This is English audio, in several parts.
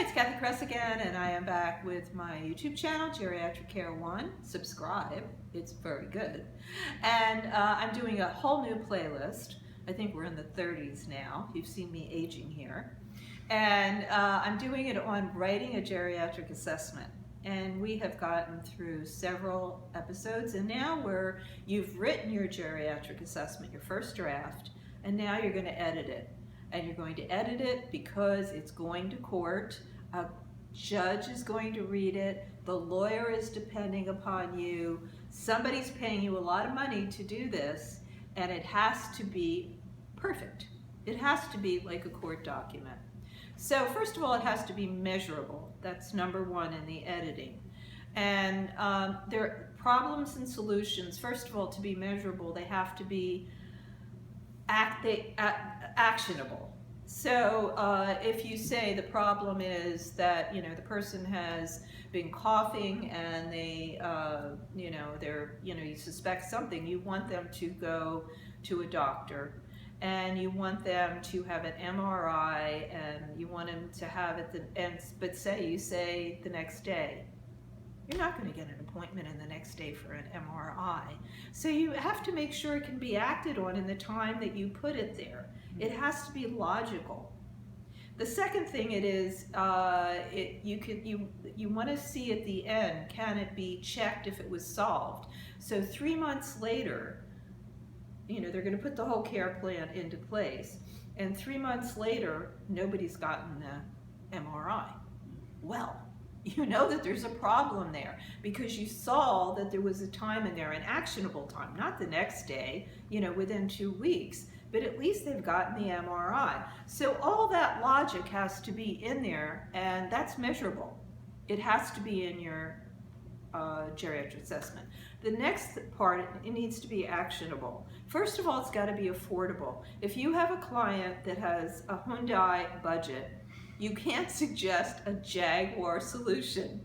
It's Cathy Cress again, and I am back with my YouTube channel, Geriatric Care 1. Subscribe, it's very good. And I'm doing a whole new playlist. I think we're in the 30s now. You've seen me aging here. And I'm doing it on writing a geriatric assessment. And we have gotten through several episodes, and now you've written your geriatric assessment, your first draft, and now you're going to edit it. And you're going to edit it because it's going to court. A judge is going to read it. The lawyer is depending upon you. Somebody's paying you a lot of money to do this, and it has to be perfect. It has to be like a court document. So first of all, it has to be measurable. That's number one in the editing. And there are problems and solutions. First of all, to be measurable, they have to be actionable. So if you say the problem is that the person has been coughing and they you suspect something, you want them to go to a doctor, and you want them to have an MRI, and you want them to have it but you say the next day. You're not going to get an appointment in the next day for an MRI. So you have to make sure it can be acted on in the time that you put it there. It has to be logical. The second thing you want to see at the end, can it be checked if it was solved? So 3 months later, they're going to put the whole care plan into place, and 3 months later, nobody's gotten the MRI. Well, you know that there's a problem there because you saw that there was a time in there, an actionable time, not the next day, within 2 weeks, but at least they've gotten the MRI. So all that logic has to be in there, and that's measurable. It has to be in your geriatric assessment. The next part, it needs to be actionable. First of all, it's got to be affordable. If you have a client that has a Hyundai budget, you can't suggest a Jaguar solution.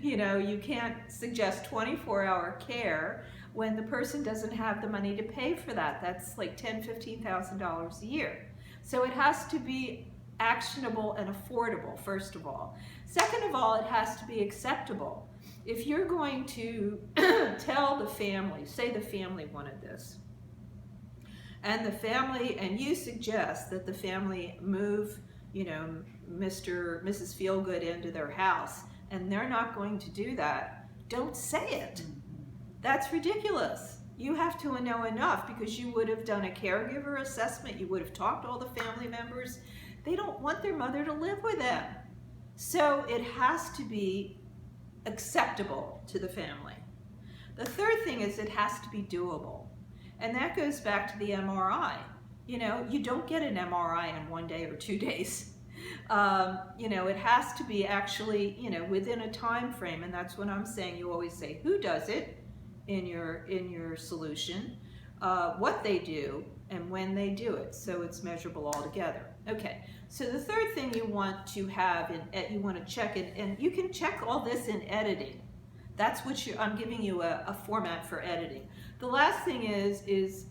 You can't suggest 24-hour care when the person doesn't have the money to pay for that. That's like $10,000, $15,000 a year. So it has to be actionable and affordable, first of all. Second of all, it has to be acceptable. If you're going to tell the family, say the family wanted this, and you suggest that the family move Mrs. Feelgood into their house, and they're not going to do that, don't say it. That's ridiculous. You have to know enough, because you would have done a caregiver assessment, you would have talked to all the family members. They don't want their mother to live with them. So it has to be acceptable to the family. The third thing is it has to be doable. And that goes back to the MRI. You don't get an MRI in 1 day or 2 days. It has to be actually, within a time frame, and that's what I'm saying. You always say who does it in your solution, what they do, and when they do it, so it's measurable altogether. Okay, so the third thing you want to have, you want to check it, and you can check all this in editing. That's what I'm giving you a format for editing. The last thing is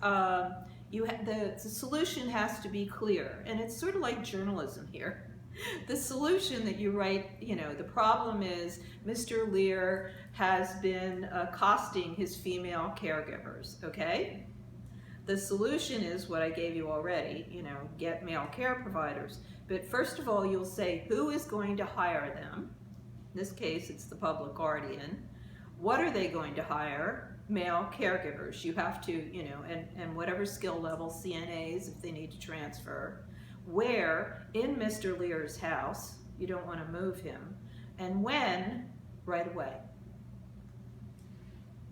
the solution has to be clear, and it's sort of like journalism here. The solution that you write, the problem is Mr. Lear has been accosting his female caregivers, okay? The solution is what I gave you already, get male care providers. But first of all, you'll say who is going to hire them. In this case, it's the public guardian. What are they going to hire? Male caregivers. You have to, and whatever skill level, CNAs if they need to transfer. Where? In Mr. Lear's house. You don't want to move him. And when? Right away.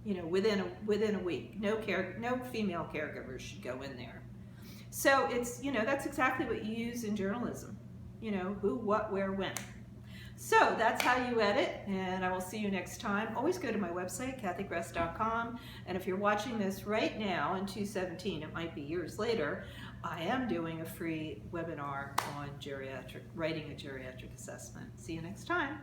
Within a week. No female caregivers should go in there. So it's, that's exactly what you use in journalism. Who, what, where, when. So that's how you edit, and I will see you next time. Always go to my website, cathycress.com, and if you're watching this right now in 2017, it might be years later, I am doing a free webinar on writing a geriatric assessment. See you next time.